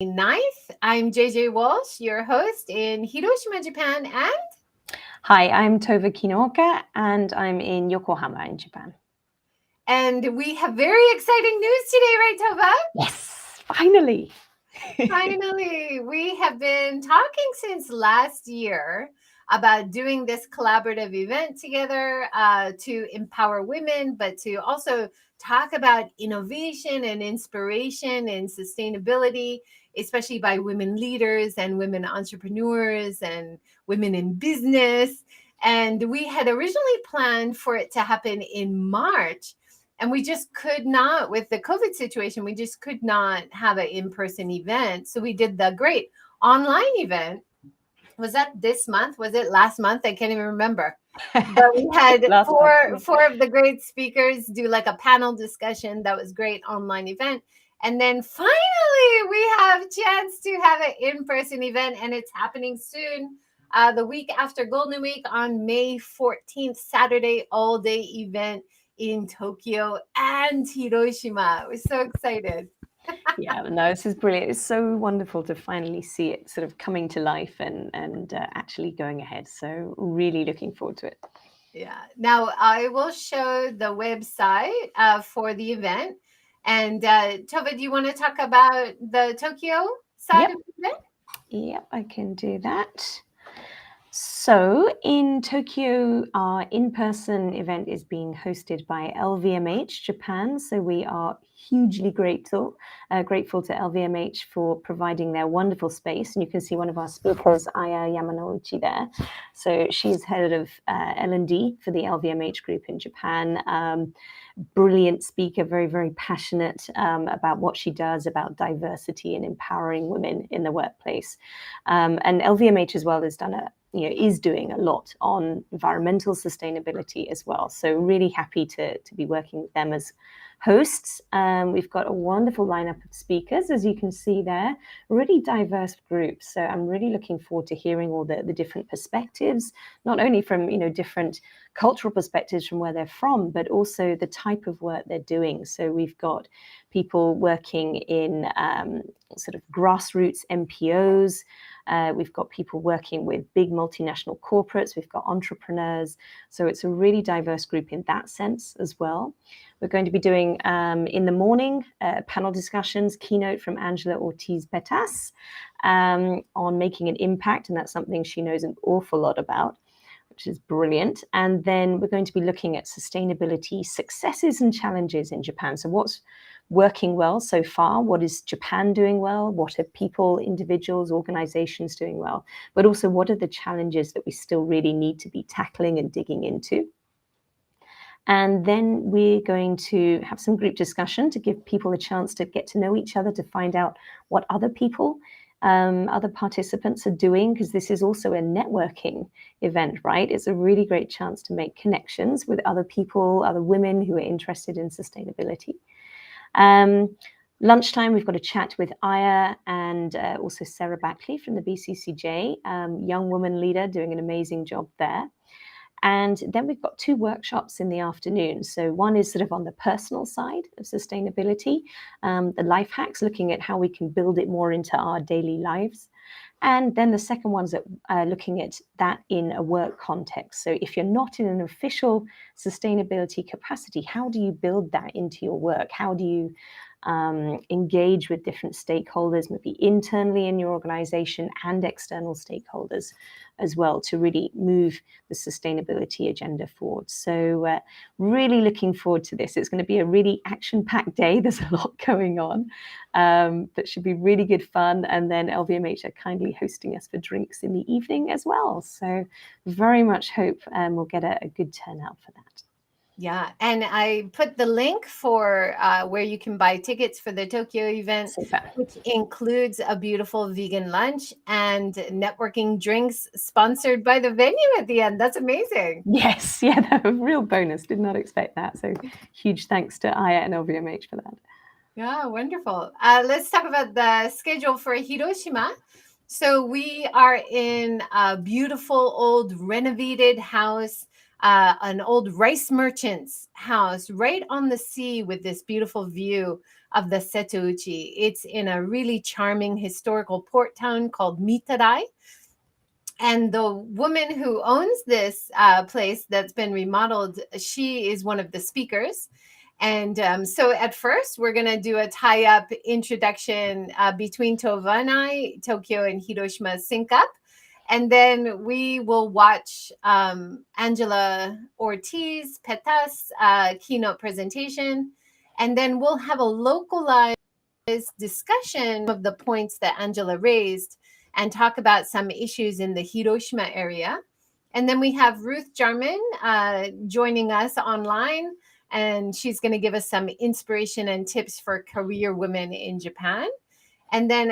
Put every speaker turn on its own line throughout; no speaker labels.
9th. I'm JJWalsh, your host in Hiroshima, Japan, and
Hi, I'm Tove Kinooka, and I'm in Yokohama in Japan.
we have very exciting news today, right, Tova?
Yes, finally.
Finally, we have been talking since last year about doing this collaborative event together to empower women, but to also talk about innovation and inspiration and sustainability, especially by women leaders and women entrepreneurs and women in business. And we had originally planned for it to happen in March. And we just could not, with the COVID situation, we just could not have an in-person event. So we did the great online event. Was that this month? Was it last month? I can't even remember. But we had four of the great speakers do like a panel discussion. That was great online event. And then finally we have a chance to have an in-person event, and it's happening soon. The week after Golden Week on May 14th, Saturday, all-day event in Tokyo and Hiroshima. We're so excited.
Yeah, no, this is brilliant. It's so wonderful to finally see it sort of coming to life and actually going ahead. So really looking forward to it.
Yeah. Now I will show the website for the event. And Tove, do you want to talk about the Tokyo side of the event?
Yep, I can do that. So in Tokyo, our in-person event is being hosted by LVMH Japan. So we are hugely grateful to LVMH for providing their wonderful space. And you can see one of our speakers, Aya Yamanouchi, there. So she's head of L&D for the LVMH group in Japan. Brilliant speaker, very, very passionate about what she does, about diversity and empowering women in the workplace. And LVMH as well has done is doing a lot on environmental sustainability as well. So really happy to be working with them as hosts. We've got a wonderful lineup of speakers, as you can see there, really diverse groups. So I'm really looking forward to hearing all the different perspectives, not only from different cultural perspectives from where they're from, but also the type of work they're doing. So we've got people working in sort of grassroots NPOs. We've got people working with big multinational corporates. We've got entrepreneurs. So it's a really diverse group in that sense as well. We're going to be doing in the morning panel discussions, keynote from Angela Ortiz-Betas on making an impact. And that's something she knows an awful lot about, which is brilliant. And then we're going to be looking at sustainability successes and challenges in Japan. So what's working well so far? What is Japan doing well? What are people, individuals, organizations doing well? But also, what are the challenges that we still really need to be tackling and digging into? And then we're going to have some group discussion to give people a chance to get to know each other, to find out what other people, other participants are doing, because this is also a networking event, right? It's a really great chance to make connections with other people, other women who are interested in sustainability. Lunchtime, we've got a chat with Aya and also Sarah Backley from the BCCJ, young woman leader doing an amazing job there. And then we've got 2 workshops in the afternoon. So one is sort of on the personal side of sustainability, the life hacks, looking at how we can build it more into our daily lives. And then the second one's looking at that in a work context. So if you're not in an official sustainability capacity, how do you build that into your work? How do you engage with different stakeholders, maybe internally in your organization and external stakeholders as well, to really move the sustainability agenda forward. So really looking forward to this. It's going to be a really action-packed day. There's a lot going on, but should be really good fun. And then LVMH are kindly hosting us for drinks in the evening as well. So very much hope we'll get a good turnout for that.
Yeah, and I put the link for where you can buy tickets for the Tokyo event, which includes a beautiful vegan lunch and networking drinks sponsored by the venue at the end. That's amazing.
Yes, yeah, a real bonus. Did not expect that. So huge thanks to Aya and LVMH for that.
Yeah, wonderful. Let's talk about the schedule for Hiroshima. So we are in a beautiful old renovated house, an old rice merchant's house right on the sea with this beautiful view of the Setouchi. It's in a really charming historical port town called Mitarai. And the woman who owns this place that's been remodeled, she is one of the speakers. And so at first, we're going to do a tie-up introduction between Tove and I. Tokyo and Hiroshima sync up. And then we will watch Angela Ortiz Petas keynote presentation. And then we'll have a localized discussion of the points that Angela raised and talk about some issues in the Hiroshima area. And then we have Ruth Jarman joining us online, and she's going to give us some inspiration and tips for career women in Japan. And then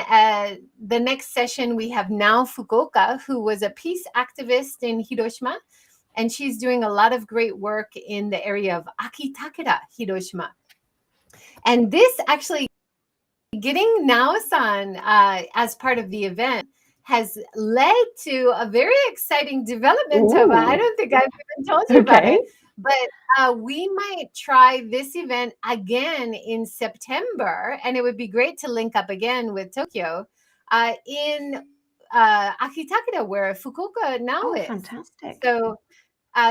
the next session, we have Nao Fukuoka, who was a peace activist in Hiroshima, and she's doing a lot of great work in the area of Akitakura, Hiroshima. And this actually, getting Nao-san as part of the event has led to a very exciting development, Tova. I don't think I've even told you about it, but we might try this event again in September, and it would be great to link up again with Tokyo in Akitakura, where Fukuoka now is.
Fantastic.
So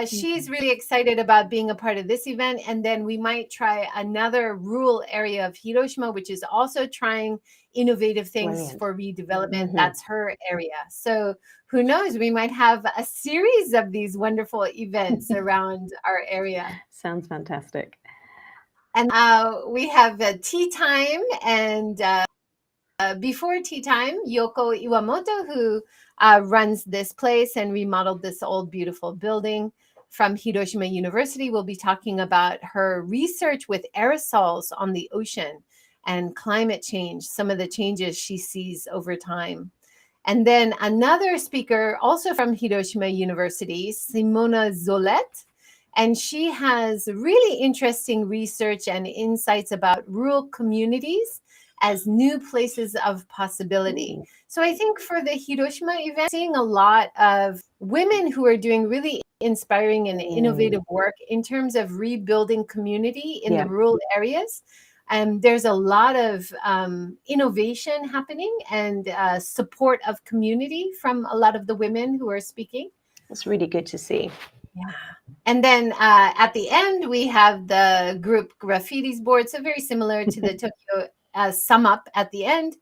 she's really excited about being a part of this event. And then we might try another rural area of Hiroshima, which is also trying innovative things for redevelopment. That's her area. So who knows, we might have a series of these wonderful events around our area.
Sounds fantastic.
And we have tea time. And before tea time, Yoko Iwamoto, who runs this place and remodeled this old beautiful building from Hiroshima University, will be talking about her research with aerosols on the ocean and climate change, some of the changes she sees over time. And then another speaker, also from Hiroshima University, Simona Zolet, and she has really interesting research and insights about rural communities as new places of possibility. So I think for the Hiroshima event, seeing a lot of women who are doing really inspiring and innovative work in terms of rebuilding community in the rural areas. There's a lot of innovation happening and support of community from a lot of the women who are speaking.
That's really good to see.
Yeah. And then at the end, we have the group Graffiti's board. So very similar to the Tokyo sum up at the end.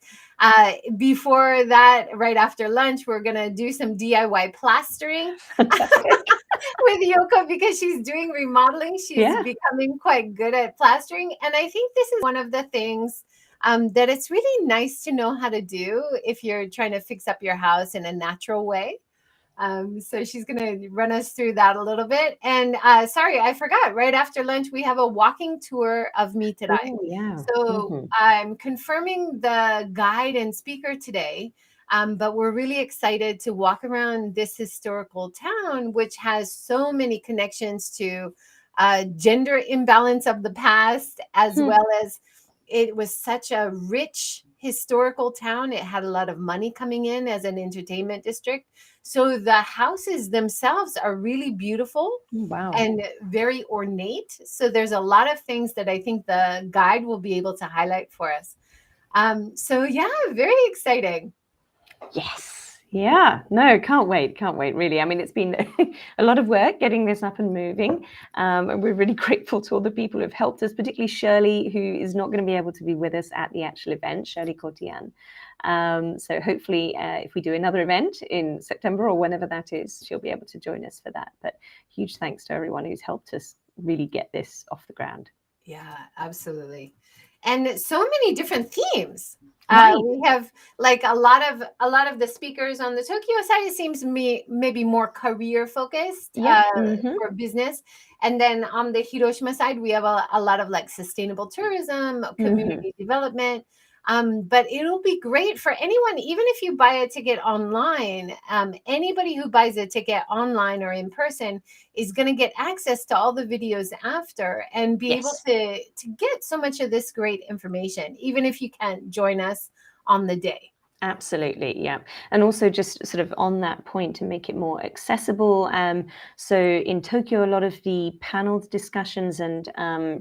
Before that, right after lunch, we're going to do some DIY plastering with Yoko because she's doing remodeling. She's becoming quite good at plastering. And I think this is one of the things that it's really nice to know how to do if you're trying to fix up your house in a natural way. So she's going to run us through that a little bit. And sorry, I forgot. Right after lunch, we have a walking tour of Mitarai. So I'm confirming the guide and speaker today. But we're really excited to walk around this historical town, which has so many connections to gender imbalance of the past, as well as it was such a rich historical town. It had a lot of money coming in as an entertainment district. So the houses themselves are really beautiful and very ornate. So there's a lot of things that I think the guide will be able to highlight for us. So yeah, very exciting.
Yes. Yeah. No, can't wait. Can't wait, really. I mean, it's been a lot of work getting this up and moving. And we're really grateful to all the people who have helped us, particularly Shelley, who is not going to be able to be with us at the actual event, Shelley Cotian. So hopefully, if we do another event in September or whenever that is, she'll be able to join us for that. But huge thanks to everyone who's helped us really get this off the ground.
Yeah, absolutely. And so many different themes.
Right.
We have like a lot of the speakers on the Tokyo side. It seems to me maybe more career focused for business. And then on the Hiroshima side, we have a lot of like sustainable tourism, community development. But it'll be great for anyone, even if you buy a ticket online. Anybody who buys a ticket online or in person is going to get access to all the videos after and be able to get so much of this great information, even if you can't join us on the day.
Absolutely, yeah. And also just sort of on that point to make it more accessible. So in Tokyo, a lot of the panel discussions and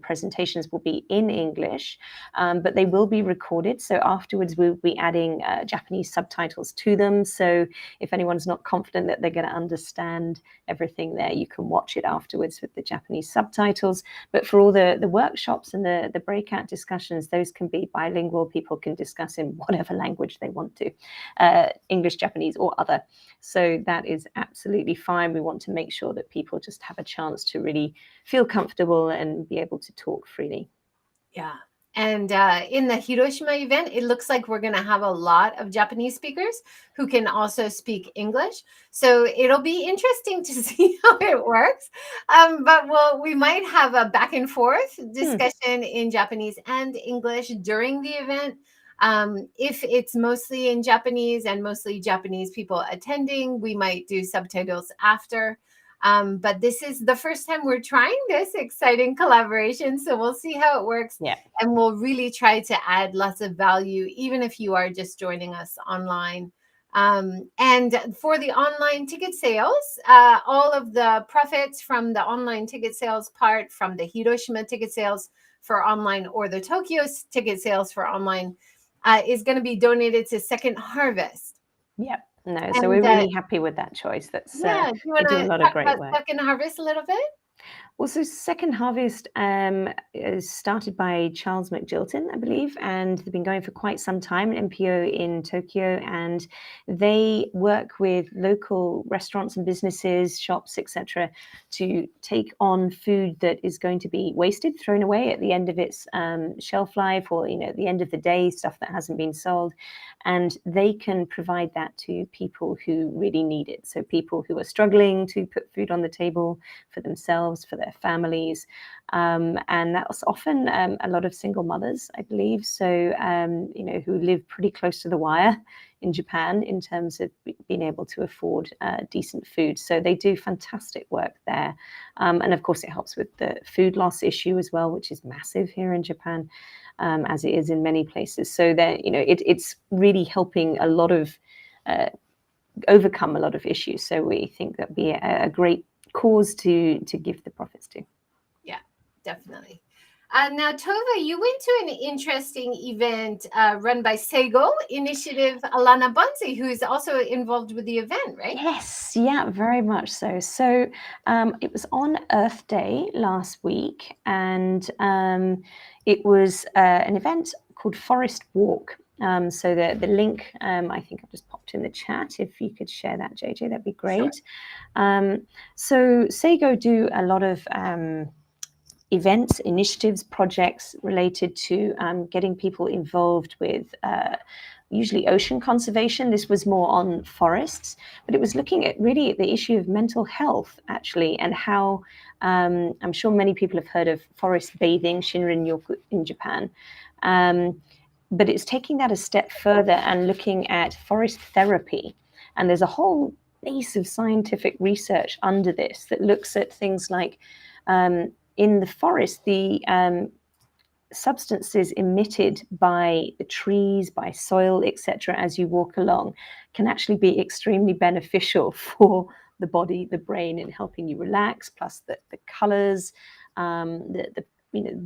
presentations will be in English, but they will be recorded. So afterwards, we'll be adding Japanese subtitles to them. So if anyone's not confident that they're going to understand everything there, you can watch it afterwards with the Japanese subtitles. But for all the workshops and the breakout discussions, those can be bilingual. People can discuss in whatever language they want to, English, Japanese, or other. So that is absolutely fine. We want to make sure that people just have a chance to really feel comfortable and be able to talk freely.
Yeah. And in the Hiroshima event, it looks like we're going to have a lot of Japanese speakers who can also speak English. So it'll be interesting to see how it works. But we might have a back and forth discussion in Japanese and English during the event. If it's mostly in Japanese and mostly Japanese people attending, we might do subtitles after. But this is the first time we're trying this exciting collaboration. So we'll see how it works.
Yeah.
And we'll really try to add lots of value, even if you are just joining us online. And for the online ticket sales, all of the profits from the online ticket sales part, from the Hiroshima ticket sales for online or the Tokyo ticket sales for online, is going to be donated to Second Harvest.
Yeah. No, so we're really happy with that choice. That's
do you want
they do a
to
lot
talk
of great
about
work.
Second Harvest a little bit?
Well, so Second Harvest is started by Charles McGilton, I believe, and they've been going for quite some time, an NPO in Tokyo, and they work with local restaurants and businesses, shops, etc., to take on food that is going to be wasted, thrown away at the end of its shelf life, or at the end of the day, stuff that hasn't been sold, and they can provide that to people who really need it. So people who are struggling to put food on the table for themselves, for their families, and that's often a lot of single mothers, I believe, so who live pretty close to the wire in Japan in terms of being able to afford decent food. So they do fantastic work there, and of course it helps with the food loss issue as well, which is massive here in Japan, as it is in many places. So that it's really helping a lot of overcome a lot of issues. So we think that'd be a great cause to give the profits to.
Yeah, definitely. Now, Tove, you went to an interesting event run by HeyGo Initiative Alana Bonzi, who is also involved with the event, right?
Yes, yeah, very much so. So it was on Earth Day last week, and it was an event called Forest Walk. So the link, I think I've just popped in the chat. If you could share that, JJ, that'd be great. Sure. So HeyGo do a lot of events, initiatives, projects related to getting people involved with usually ocean conservation. This was more on forests, but it was looking at really the issue of mental health, actually, and how I'm sure many people have heard of forest bathing, Shinrin-yoku in Japan. But it's taking that a step further and looking at forest therapy. And there's a whole base of scientific research under this that looks at things like in the forest, the substances emitted by the trees, by soil, etc., as you walk along, can actually be extremely beneficial for the body, the brain, in helping you relax. Plus the colors, the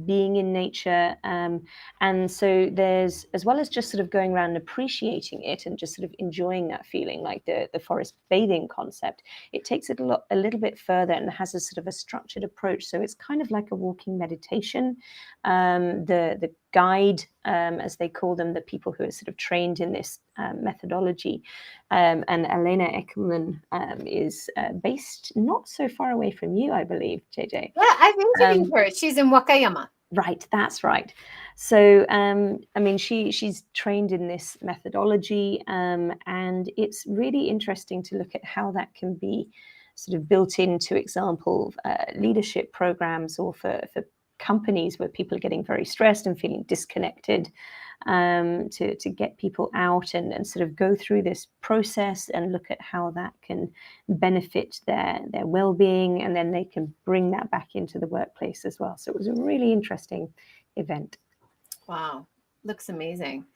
being in nature, and so there's, as well as just sort of going around and appreciating it and just sort of enjoying that feeling, like the forest bathing concept, it takes it a little bit further and has a sort of a structured approach. So it's kind of like a walking meditation. The guide, as they call them, the people who are sort of trained in this methodology, and Elena Eckelman is based not so far away from you, I believe, JJ.
Yeah, I've interviewed her. She's in Wakayama.
Right, that's right. So, I mean, she's trained in this methodology, and it's really interesting to look at how that can be sort of built into, example, leadership programs, or for companies where people are getting very stressed and feeling disconnected, to get people out and sort of go through this process and look at how that can benefit their well-being, and then they can bring that back into the workplace as well. So it was a really interesting event.
Wow, looks amazing.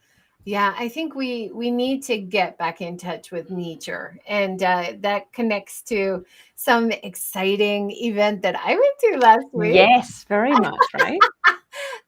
Yeah, I think we need to get back in touch with nature, and that connects to some exciting event that I went to last week.
Yes, very much, right?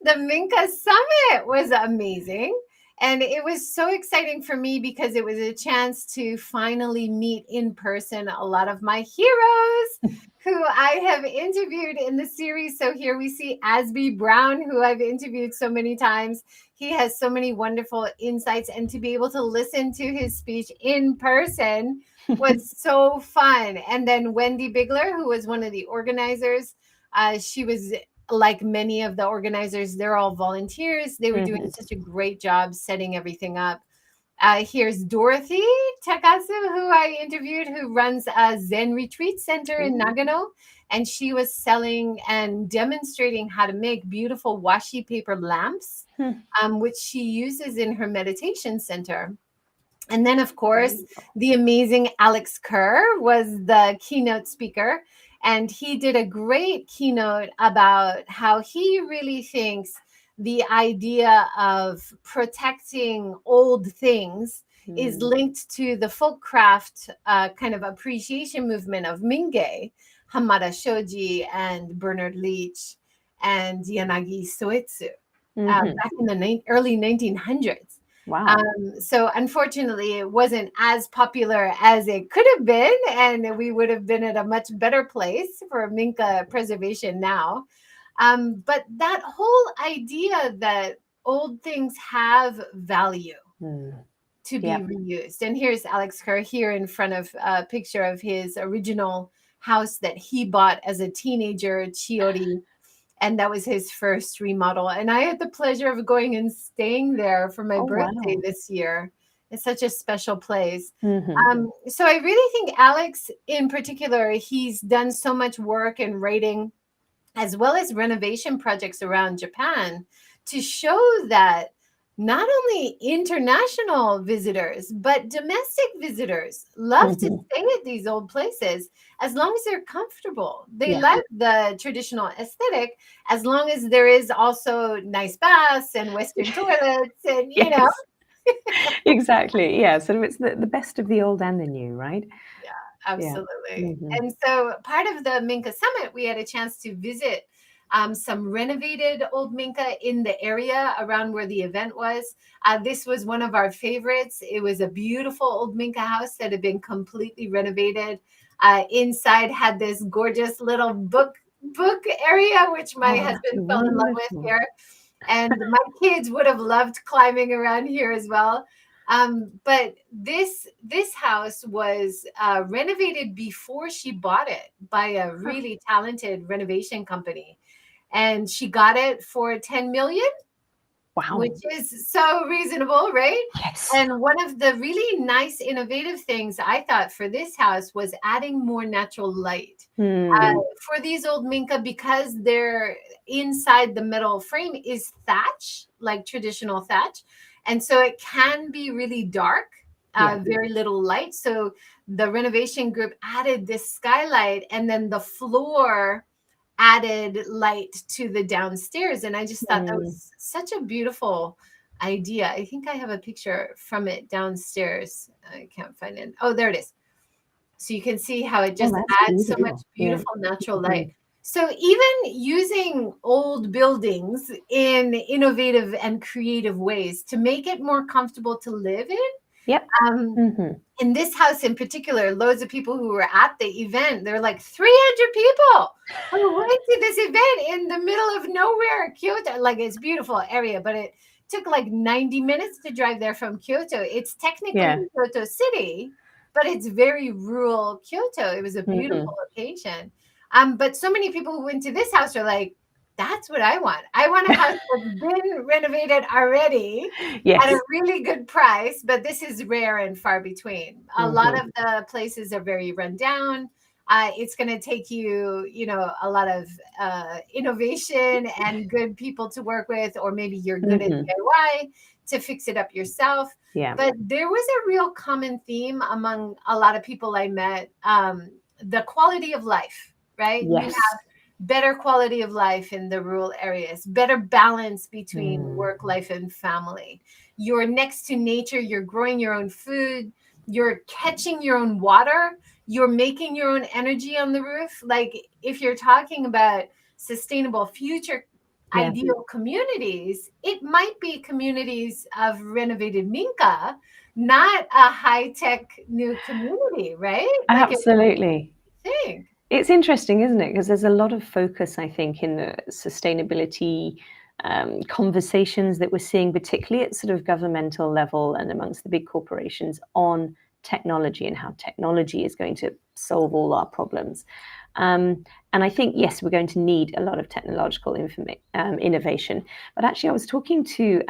The Minka Summit was amazing. And it was so exciting for me because it was a chance to finally meet in person a lot of my heroes who I have interviewed in the series. So here we see Asby Brown, who I've interviewed so many times. He has so many wonderful insights, and to be able to listen to his speech in person was so fun. And then Wendy Bigler, who was one of the organizers, she was like many of the organizers, they're all volunteers. They were doing such a great job setting everything up. Here's Dorothy Takasu, who I interviewed, who runs a Zen retreat center in Nagano. And she was selling and demonstrating how to make beautiful washi paper lamps, which she uses in her meditation center. And then, of course, the amazing Alex Kerr was the keynote speaker. And he did a great keynote about how he really thinks the idea of protecting old things is linked to the folk craft kind of appreciation movement of Minge, Hamada Shoji, and Bernard Leach, and Yanagi Soetsu back in the early 1900s.
Wow.
So unfortunately, it wasn't as popular as it could have been, and we would have been at a much better place for Minka preservation now. But that whole idea that old things have value to be reused. And here's Alex Kerr here in front of a picture of his original house that he bought as a teenager, Chiori, and that was his first remodel. And I had the pleasure of going and staying there for my birthday this year. It's such a special place. So I really think Alex, in particular, he's done so much work in writing as well as renovation projects around Japan to show that not only international visitors, but domestic visitors love to stay at these old places as long as they're comfortable. They like the traditional aesthetic as long as there is also nice baths and Western toilets and, you know.
Exactly. Yeah. Sort of it's the best of the old and the new, right?
Yeah, absolutely. And so part of the Minka Summit, we had a chance to visit some renovated old Minka in the area around where the event was. This was one of our favorites. It was a beautiful old Minka house that had been completely renovated. Inside had this gorgeous little book area, which my husband fell in love with here. And my kids would have loved climbing around here as well. But this house was renovated before she bought it by a really talented renovation company. And she got it for 10 million.
Wow.
Which is so reasonable, right?
Yes.
And one of the really nice, innovative things I thought for this house was adding more natural light. For these old Minka, because they're inside the metal frame is thatch, like traditional thatch. And so it can be really dark, very little light. So the renovation group added this skylight, and then the floor added light to the downstairs. And I just thought that was such a beautiful idea. I think I have a picture from it downstairs. I can't find it. Oh, there it is. So you can see how it just adds so much beautiful natural light. So even using old buildings in innovative and creative ways to make it more comfortable to live in. In this house in particular, loads of people who were at the event, there were like 300 people who went to this event in the middle of nowhere, Kyoto. Like, it's a beautiful area, but it took like 90 minutes to drive there from Kyoto. It's technically Kyoto City, but it's very rural Kyoto. It was a beautiful location. But so many people who went to this house are like, that's what I want. I want a house that's been renovated already at a really good price, but this is rare and far between. A lot of the places are very run down. It's going to take you, you know, a lot of innovation and good people to work with, or maybe you're good at DIY to fix it up yourself. But there was a real common theme among a lot of people I met, the quality of life, right? You have better quality of life in the rural areas, better balance between work, life, and family. you're next to nature, you're growing your own food, you're catching your own water, you're making your own energy on the roof. Like if you're talking about sustainable future ideal communities, it might be communities of renovated Minka, not a high-tech new community, right? Like
Absolutely.
I think.
It's interesting, isn't it? Because there's a lot of focus, I think, in the sustainability conversations that we're seeing, particularly at sort of governmental level and amongst the big corporations, on technology and how technology is going to solve all our problems. And I think, yes, we're going to need a lot of technological innovation. But actually, I was talking to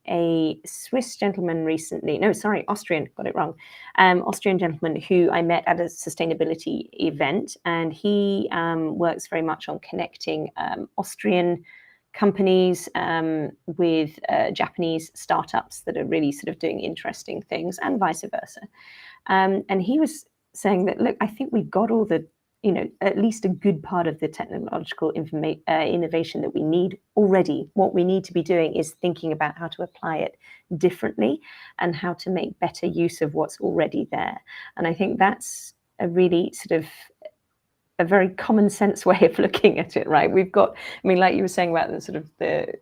a Swiss gentleman recently. No, sorry, Austrian, got it wrong. Austrian gentleman who I met at a sustainability event. And he works very much on connecting Austrian companies with Japanese startups that are really sort of doing interesting things, and vice versa. And he was saying that, look, I think we've got all the, at least a good part of the technological innovation that we need already. What we need to be doing is thinking about how to apply it differently and how to make better use of what's already there. And I think that's a really sort of a very common sense way of looking at it, right? We've got, like you were saying about the sort of the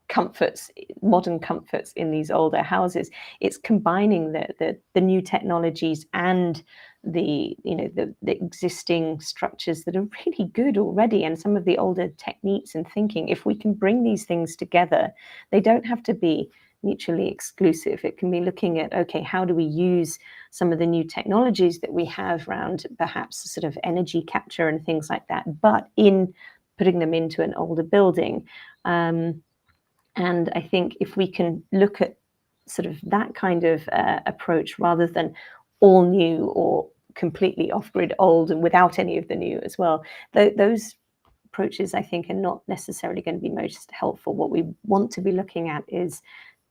comforts, modern comforts in these older houses. It's combining the new technologies and the existing structures that are really good already, and some of the older techniques and thinking. If we can bring these things together, they don't have to be mutually exclusive. It can be looking at, okay, how do we use some of the new technologies that we have around perhaps sort of energy capture and things like that, but in putting them into an older building. And I think if we can look at sort of that kind of approach rather than all new or completely off-grid old and without any of the new as well, those approaches, I think, are not necessarily going to be most helpful. What we want to be looking at is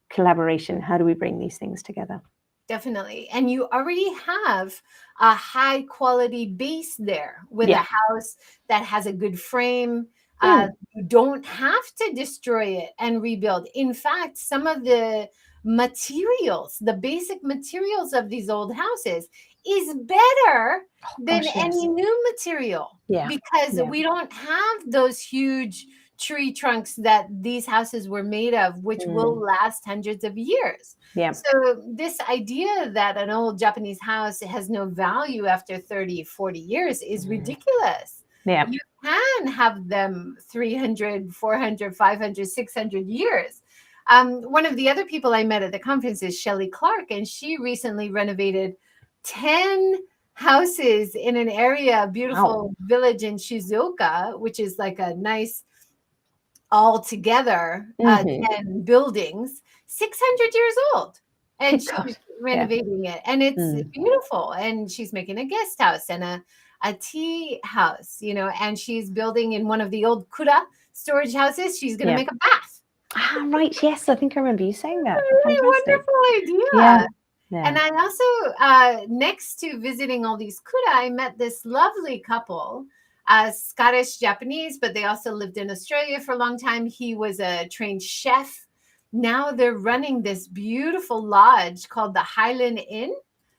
collaboration. How do we bring these things together?
Definitely. And you already have a high quality base there with a house that has a good frame. You don't have to destroy it and rebuild. In fact, some of the materials, the basic materials of these old houses is better than any new material, because we don't have those huge tree trunks that these houses were made of, which will last hundreds of years. So this idea that an old Japanese house has no value after 30, 40 years is ridiculous. You can have them 300, 400, 500, 600 years. One of the other people I met at the conference is Shelley Clark, and she recently renovated 10 houses in an area, a beautiful village in Shizuoka, which is like a nice all together 10 buildings, 600 years old, and she's renovating it, and it's beautiful, and she's making a guest house and a tea house, and she's building in one of the old kura storage houses, she's going to make a bath.
Right, yes, I think I remember you saying that.
Really wonderful idea. And I also, next to visiting all these kura, I met this lovely couple, Scottish Japanese, but they also lived in Australia for a long time. He was a trained chef. Now they're running this beautiful lodge called the Highland Inn,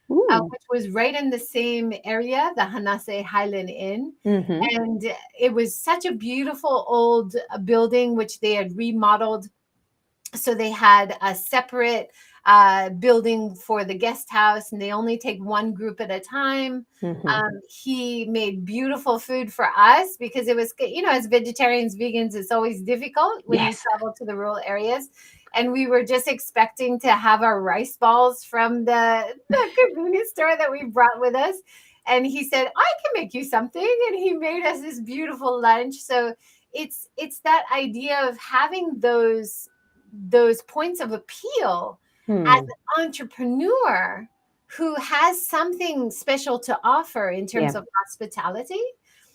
which was right in the same area, the Hanase Highland Inn. And it was such a beautiful old building, which they had remodeled. So they had a separate building for the guest house, and they only take one group at a time. He made beautiful food for us, because it was, as vegetarians, vegans, it's always difficult when you travel to the rural areas. And we were just expecting to have our rice balls from the convenience store that we brought with us. And he said, I can make you something. And he made us this beautiful lunch. So it's that idea of having those points of appeal as an entrepreneur who has something special to offer in terms of hospitality.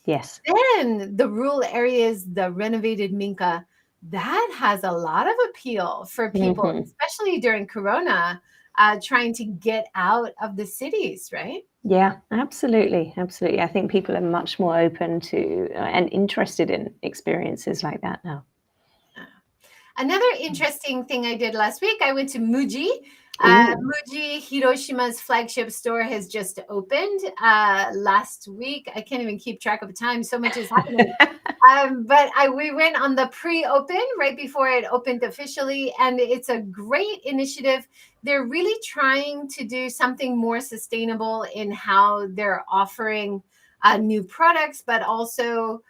Then the rural areas, the renovated Minka, that has a lot of appeal for people, especially during Corona, trying to get out of the cities, right?
Yeah, absolutely. Absolutely. I think people are much more open to and interested in experiences like that now.
Another interesting thing I did last week, I went to MUJI. MUJI, Hiroshima's flagship store, has just opened last week. I can't even keep track of time. So much is happening. But we went on the pre-open right before it opened officially, and it's a great initiative. They're really trying to do something more sustainable in how they're offering new products, but also,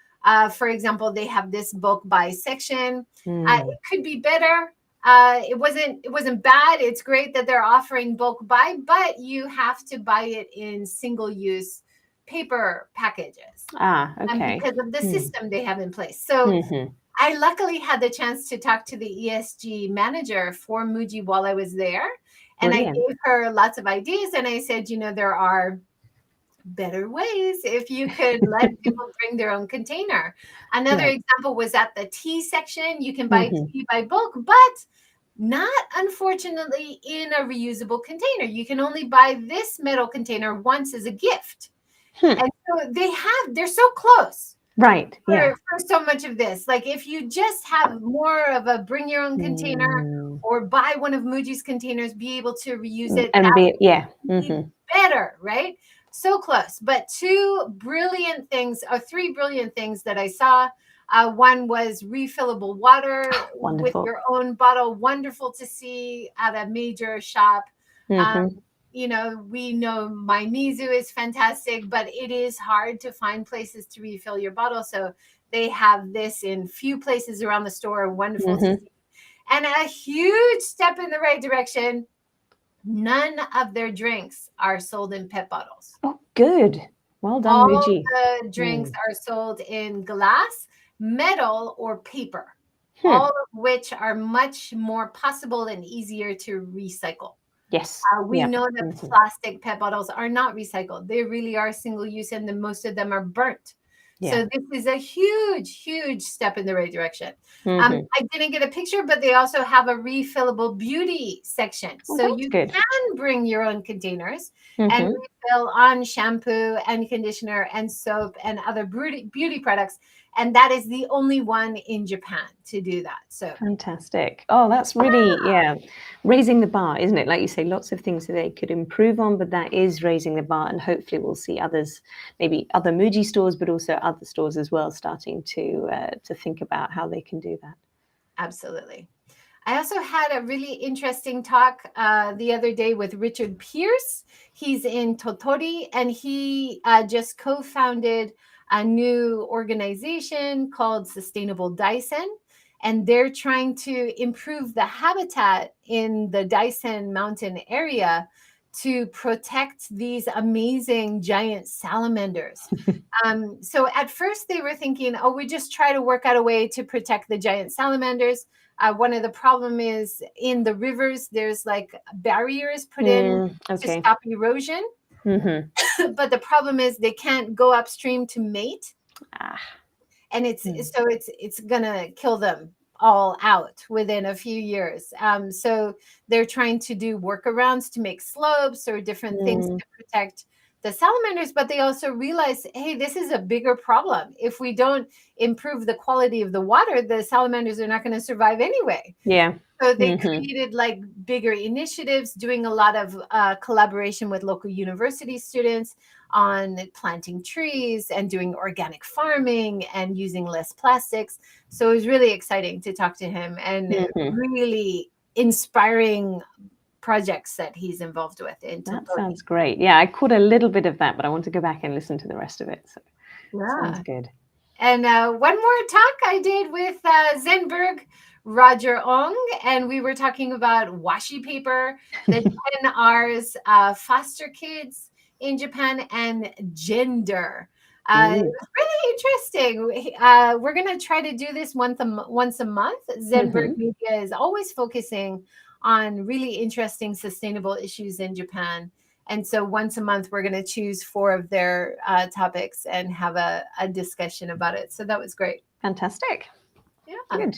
for example, they have this bulk buy section. It could be better. It wasn't bad. It's great that they're offering bulk buy, but you have to buy it in single-use paper packages.
Okay.
Because of the system they have in place. So I luckily had the chance to talk to the ESG manager for MUJI while I was there. And
Brilliant.
I gave her lots of ideas. And I said, there are better ways if you could let people bring their own container. Another example was at the tea section. You can buy tea by bulk, but not, unfortunately, in a reusable container. You can only buy this metal container once as a gift. And so they're so close.
Right.
For so much of this. Like if you just have more of a bring your own container or buy one of MUJI's containers, be able to reuse it.
And
better, right? So close. But three brilliant things that I saw. One was refillable water with your own bottle. Wonderful to see at a major shop. We know my Mizu is fantastic, but it is hard to find places to refill your bottle. So they have this in few places around the store. Wonderful to see. And a huge step in the right direction. None of their drinks are sold in PET bottles.
Oh, good. Well done,
All
MUJI.
the drinks are sold in glass, metal, or paper, all of which are much more possible and easier to recycle.
Yes.
We know that plastic PET bottles are not recycled. They really are single use, and most of them are burnt. So this is a huge, huge step in the right direction. I didn't get a picture, but they also have a refillable beauty section. So you can bring your own containers and refill on shampoo and conditioner and soap and other beauty products. And that is the only one in Japan to do that. So
fantastic. Oh, that's really, raising the bar, isn't it? Like you say, lots of things that they could improve on, but that is raising the bar. And hopefully we'll see others, maybe other MUJI stores, but also other stores as well, starting to think about how they can do that.
Absolutely. I also had a really interesting talk the other day with Richard Pierce. He's in Totori, and he just co-founded a new organization called Sustainable Daisen. And they're trying to improve the habitat in the Daisen mountain area to protect these amazing giant salamanders. So at first they were thinking, we just try to work out a way to protect the giant salamanders. One of the problem is in the rivers, there's like barriers put in to stop erosion. But the problem is they can't go upstream to mate. And it's gonna kill them all out within a few years. So they're trying to do workarounds to make slopes or different things to protect the salamanders, but they also realize, hey, this is a bigger problem. If we don't improve the quality of the water, the salamanders are not going to survive anyway. So they created like bigger initiatives, doing a lot of collaboration with local university students on planting trees and doing organic farming and using less plastics. So it was really exciting to talk to him, and really inspiring projects that he's involved with.
That sounds great. Yeah, I caught a little bit of that, but I want to go back and listen to the rest of it. So sounds good.
And one more talk I did with Zenberg Roger Ong, and we were talking about washi paper, the 10 R's, foster kids in Japan, and gender. It was really interesting. We're going to try to do this once a month. Zenberg Media is always focusing on really interesting sustainable issues in Japan. And so once a month, we're going to choose 4 of their topics and have a discussion about it. So that was great.
Fantastic.
Yeah.
Good.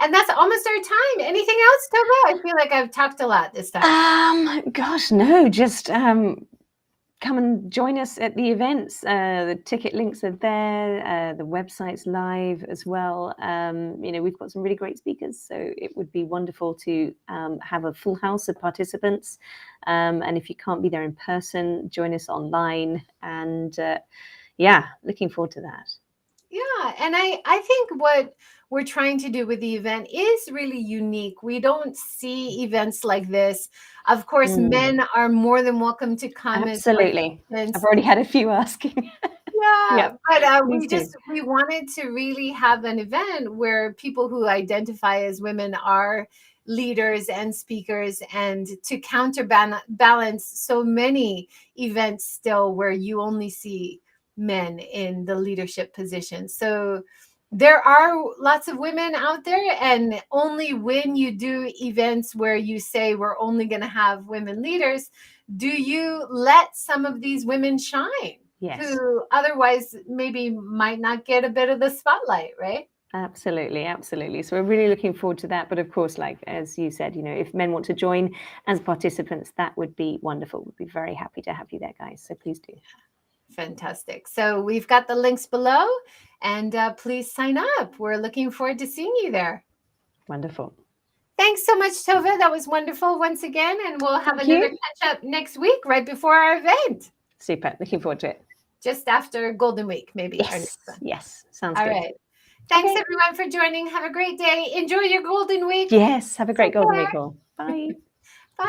And that's almost our time. Anything else, Tove? I feel like I've talked a lot this time.
Gosh, no, just come and join us at the events. The ticket links are there. The website's live as well. We've got some really great speakers, so it would be wonderful to have a full house of participants. And if you can't be there in person, join us online. And looking forward to that.
Yeah, and I think what we're trying to do with the event is really unique. We don't see events like this. Of course, men are more than welcome to come as
Absolutely.
participants.
I've already had a few asking.
Yeah, but
please do.
we wanted to really have an event where people who identify as women are leaders and speakers, and to counterbalance so many events still where you only see men in the leadership position. So there are lots of women out there, and only when you do events where you say we're only going to have women leaders, do you let some of these women shine.
Yes.
Who otherwise maybe might not get a bit of the spotlight, right?
Absolutely. So we're really looking forward to that. But of course, like as you said, if men want to join as participants, that would be wonderful. We'd be very happy to have you there, guys. So please do.
Fantastic. So we've got the links below, and please sign up. We're looking forward to seeing you there.
Wonderful.
Thanks so much, Tove. That was wonderful once again. And we'll have another catch up next week, right before our event.
Super. Looking forward to it.
Just after Golden Week, maybe.
Yes. Sounds
all
good.
All right. Thanks, everyone, for joining. Have a great day. Enjoy your Golden Week.
Yes. Have a great Golden Week all. Bye.
Bye.